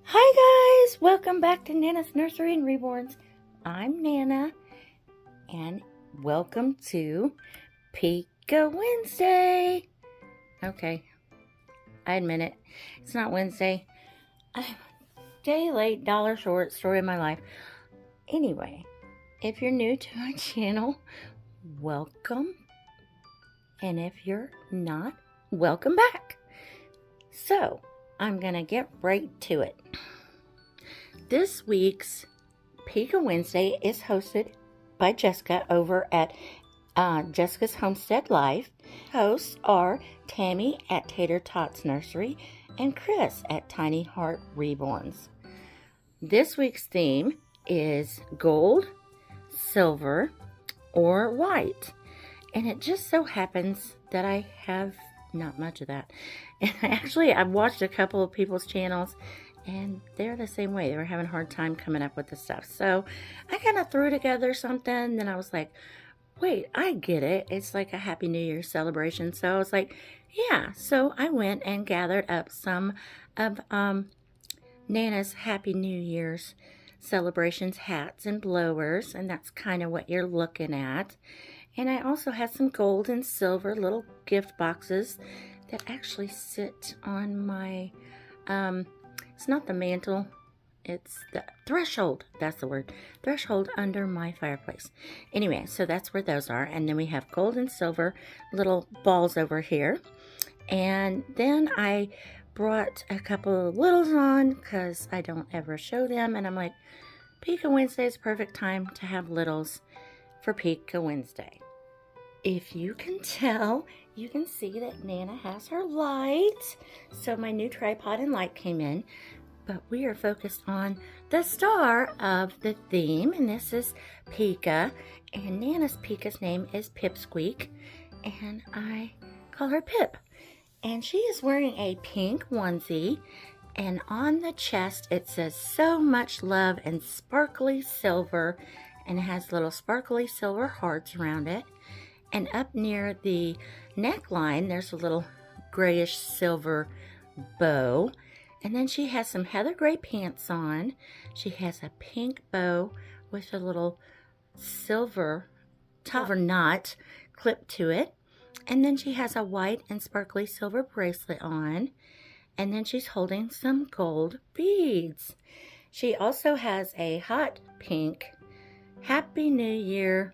Hi guys, welcome back to Nana's Nursery and Reborns. I'm Nana and welcome to Pika Wednesday. Okay, I admit it, it's not Wednesday. I'm a day late, dollar short, story of my life. Anyway, if you're new to my channel, welcome. And if you're not, welcome back. So, I'm gonna get right to it. This week's Pika Wednesday is hosted by Jessica over at Jessica's Homestead Life. Hosts are Tammy at Tater Tots Nursery and Chris at Tiny Heart Reborns. This week's theme is gold, silver, or white. And it just so happens that I have not much of that. And I've watched a couple of people's channels and they're the same way. They were having a hard time coming up with the stuff. So I kind of threw together something. Then I was like, wait, I get it. It's like a Happy New Year celebration. So I was like, yeah. So I went and gathered up some of Nana's Happy New Year's celebrations hats and blowers. And that's kind of what you're looking at. And I also have some gold and silver little gift boxes that actually sit on my, it's not the mantle, it's the threshold, that's the word, threshold under my fireplace. Anyway, so that's where those are. And then we have gold and silver little balls over here. And then I brought a couple of littles on because I don't ever show them. And I'm like, Pika Wednesday is the perfect time to have littles for Pika Wednesday. If you can tell, you can see that Nana has her light. So my new tripod and light came in, but we are focused on the star of the theme, and this is Pika, and Nana's Pika's name is Pipsqueak, and I call her Pip. And she is wearing a pink onesie, and on the chest it says so much love and sparkly silver, and it has little sparkly silver hearts around it. And up near the neckline, there's a little grayish silver bow. And then she has some heather gray pants on. She has a pink bow with a little silver knot clipped to it. And then she has a white and sparkly silver bracelet on. And then she's holding some gold beads. She also has a hot pink Happy New Year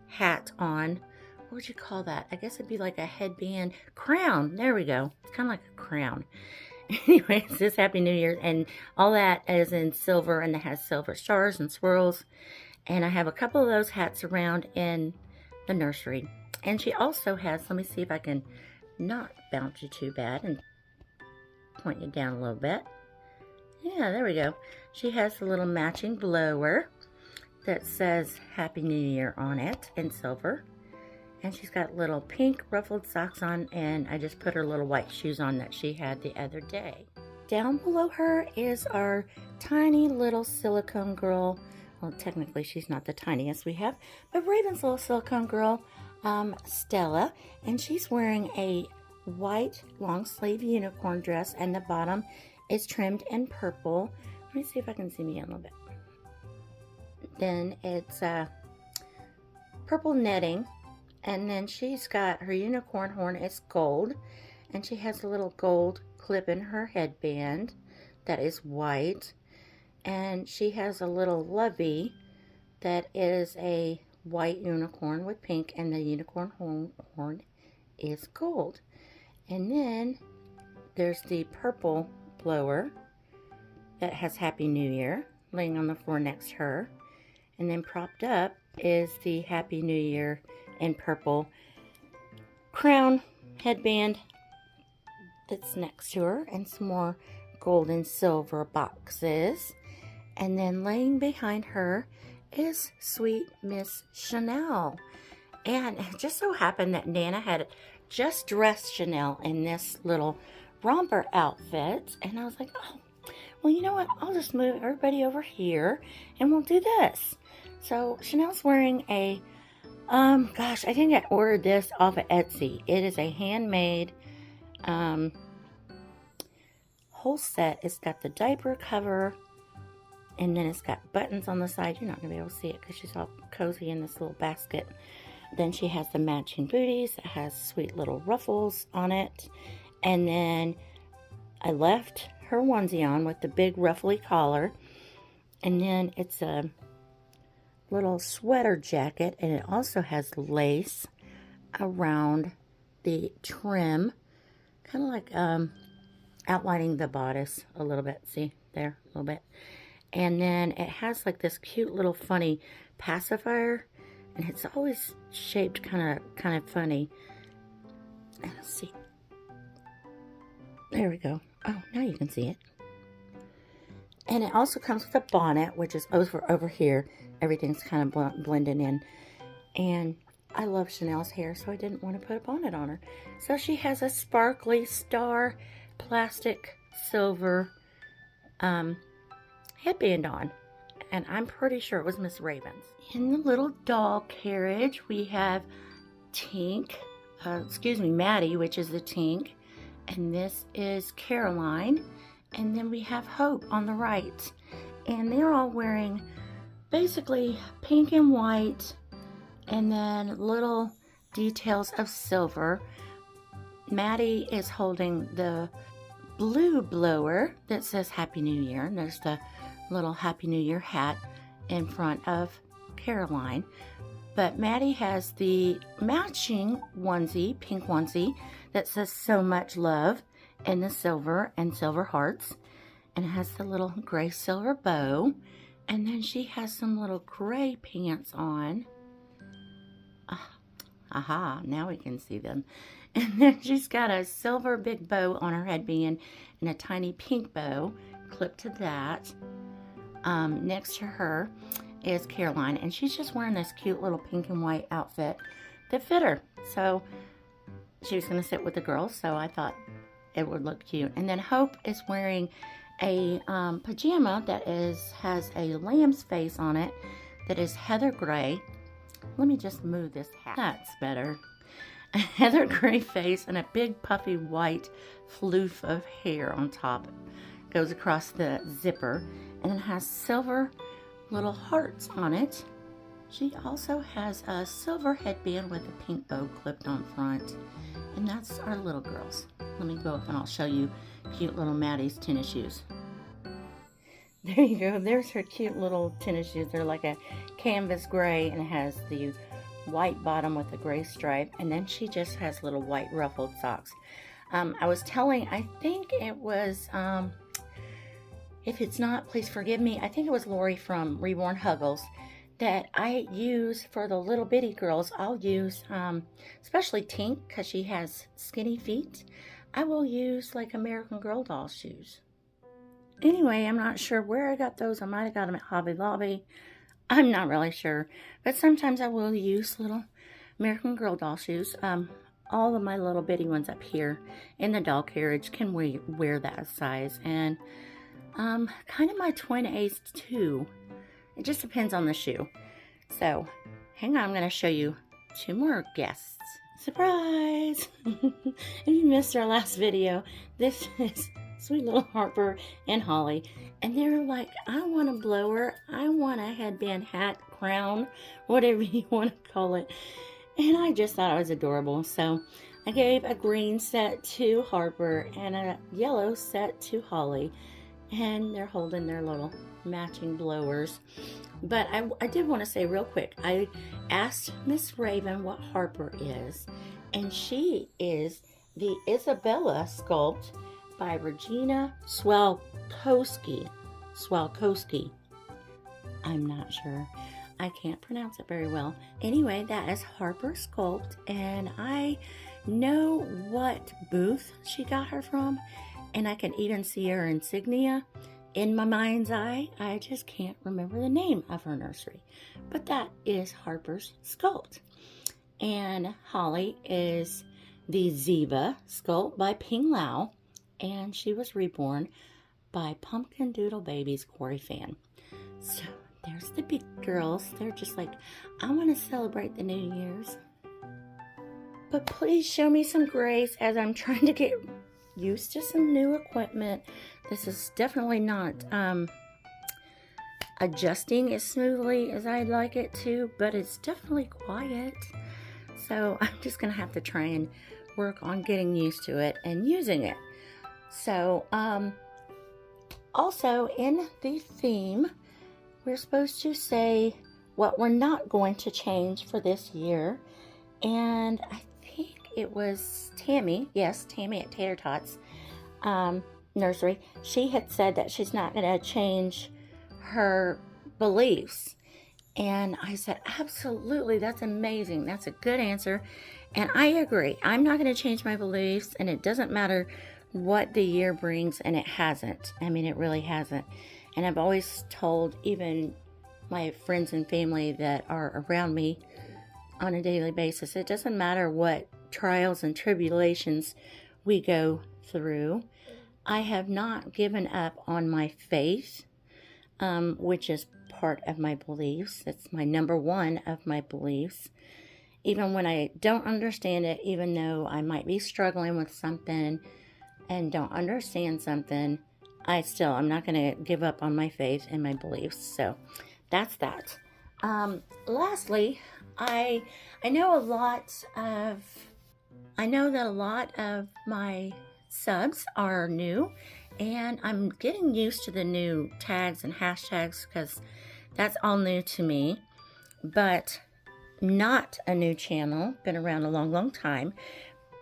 hat on. What would you call that? I guess it'd be like a headband crown. There we go. It's kind of like a crown. Anyway, it's this Happy New Year, and all that is in silver, and it has silver stars and swirls. And I have a couple of those hats around in the nursery. And she also has, let me see if I can not bounce you too bad and point you down a little bit. Yeah, there we go. She has a little matching blower that says Happy New Year on it in silver. And she's got little pink ruffled socks on, and I just put her little white shoes on that she had the other day. Down below her is our tiny little silicone girl. Well, technically she's not the tiniest we have, but Raven's little silicone girl, Stella, and she's wearing a white long sleeve unicorn dress, and the bottom is trimmed in purple. Let me see if I can zoom in a little bit. Then it's purple netting. And then she's got her unicorn horn is gold, and she has a little gold clip in her headband that is white, and she has a little lovey that is a white unicorn with pink, and the unicorn horn is gold. And then there's the purple blower that has Happy New Year laying on the floor next to her, and then propped up is the Happy New Year in purple crown headband that's next to her, and some more gold and silver boxes. And then laying behind her is sweet Miss Chanel. And it just so happened that Nana had just dressed Chanel in this little romper outfit, and I was like, oh, well, you know what, I'll just move everybody over here and we'll do this. So Chanel's wearing a gosh, I think I ordered this off of Etsy. It is a handmade whole set. It's got the diaper cover, and then it's got buttons on the side. You're not going to be able to see it because she's all cozy in this little basket. Then she has the matching booties. It has sweet little ruffles on it. And then I left her onesie on with the big ruffly collar. And then it's a little sweater jacket, and it also has lace around the trim, kind of like outlining the bodice a little bit. See there, a little bit. And then it has like this cute little funny pacifier, and it's always shaped kind of funny. And let's see. There we go. Oh, now you can see it. And it also comes with a bonnet, which is over here. Everything's kind of blending in. And I love Chanel's hair, so I didn't want to put a bonnet on her. So she has a sparkly star plastic silver headband on. And I'm pretty sure it was Miss Raven's. In the little doll carriage, we have Maddie, which is the Tink. And this is Caroline. And then we have Hope on the right. And they're all wearing basically pink and white, and then little details of silver. Maddie is holding the blue blower that says Happy New Year. And there's the little Happy New Year hat in front of Caroline. But Maddie has the matching onesie, pink onesie, that says So Much Love in the silver and silver hearts. And it has the little gray silver bow. And then she has some little gray pants on. Aha, now we can see them. And then she's got a silver big bow on her headband and a tiny pink bow clipped to that. Next to her is Caroline, and she's just wearing this cute little pink and white outfit that fit her. So she was going to sit with the girls, so I thought it would look cute. And then Hope is wearing a pajama that has a lamb's face on it that is heather gray. Let me just move this hat. That's better. A heather gray face and a big puffy white floof of hair on top. Goes across the zipper, and it has silver little hearts on it. She also has a silver headband with a pink bow clipped on front. And that's our little girls. Let me go up and I'll show you cute little Maddie's tennis shoes. There you go. There's her cute little tennis shoes. They're like a canvas gray, and it has the white bottom with a gray stripe. And then she just has little white ruffled socks. I was telling, I think it was, if it's not, please forgive me. I think it was Lori from Reborn Huggles that I use for the little bitty girls. I'll use, especially Tink, because she has skinny feet. I will use like American Girl doll shoes. Anyway, I'm not sure where I got those. I might have got them at Hobby Lobby. I'm not really sure. But sometimes I will use little American Girl doll shoes. All of my little bitty ones up here in the doll carriage can wear that size. And kind of my twin A's too. It just depends on the shoe. So, hang on. I'm going to show you two more guests. Surprise! If you missed our last video, this is sweet little Harper and Holly. And they're like, I want a blower. I want a headband, hat, crown, whatever you want to call it. And I just thought it was adorable. So I gave a green set to Harper and a yellow set to Holly. And they're holding their little matching blowers. But I did want to say real quick, I asked Miss Raven what Harper is. And she is the Isabella sculpt by Regina Swalkowski. I'm not sure. I can't pronounce it very well. Anyway, that is Harper Sculpt, and I know what booth she got her from, and I can even see her insignia in my mind's eye. I just can't remember the name of her nursery, but that is Harper's Sculpt. And Holly is the Ziva Sculpt by Ping Lao, and she was reborn by Pumpkin Doodle Babies Corey Fan. So there's the big girls. They're just like, I want to celebrate the New Year's. But please show me some grace as I'm trying to get used to some new equipment. This is definitely not adjusting as smoothly as I'd like it to, but it's definitely quiet. So I'm just going to have to try and work on getting used to it and using it. So, also in the theme, we're supposed to say what we're not going to change for this year. And I think it was Tammy, yes, Tammy at Tater Tots Nursery. She had said that she's not going to change her beliefs. And I said, absolutely, that's amazing. That's a good answer. And I agree. I'm not going to change my beliefs, and it doesn't matter what the year brings, and it hasn't. I mean, it really hasn't. And I've always told even my friends and family that are around me on a daily basis, it doesn't matter what trials and tribulations we go through. I have not given up on my faith, which is part of my beliefs. It's my number one of my beliefs. Even when I don't understand it, even though I might be struggling with something and don't understand something, I'm not going to give up on my faith and my beliefs. So that's that. Lastly, I know that a lot of my subs are new, and I'm getting used to the new tags and hashtags because that's all new to me, but not a new channel, been around a long time.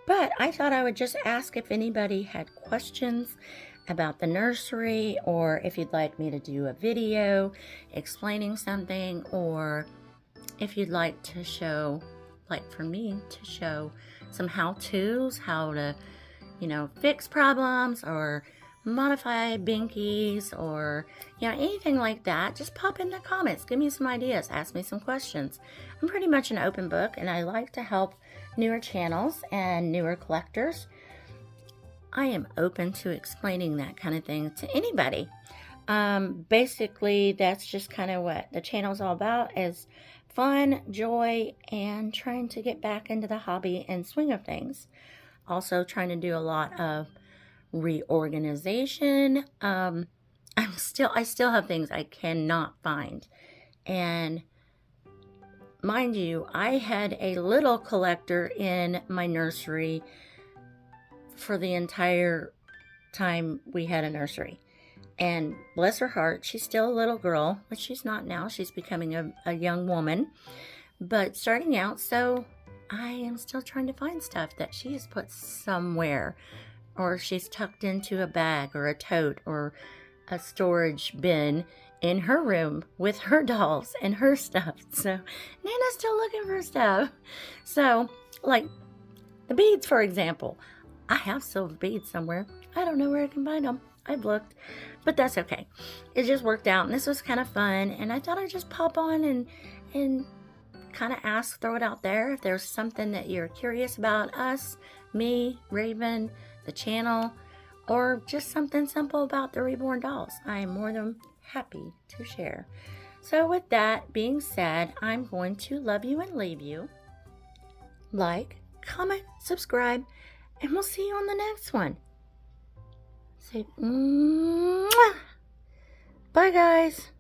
But I thought I would just ask if anybody had questions about the nursery, or if you'd like me to do a video explaining something, or if you'd like to show, like for me, to show some how-tos, how to, fix problems or modify binkies, or anything like that. Just pop in the comments, give me some ideas, ask me some questions. I'm pretty much an open book, and I like to help newer channels and newer collectors. I am open to explaining that kind of thing to anybody. Basically, that's just kind of what the channel's all about, is fun, joy, and trying to get back into the hobby and swing of things. Also trying to do a lot of reorganization. I still have things I cannot find. And mind you, I had a little collector in my nursery for the entire time we had a nursery. And bless her heart, she's still a little girl, but she's not now. She's becoming a young woman. But starting out, so I am still trying to find stuff that she has put somewhere, or she's tucked into a bag or a tote or a storage bin in her room with her dolls and her stuff. So Nana's still looking for stuff. So, like the beads, for example. I have silver beads somewhere. I don't know where I can find them. I've looked, but that's okay. It just worked out, and this was kind of fun, and I thought I'd just pop on and kind of throw it out there. If there's something that you're curious about us, me, Raven, the channel, or just something simple about the reborn dolls, I am more than happy to share. So with that being said, I'm going to love you and leave you. Like, comment, subscribe, and we'll see you on the next one. Say, mwah. Bye, guys.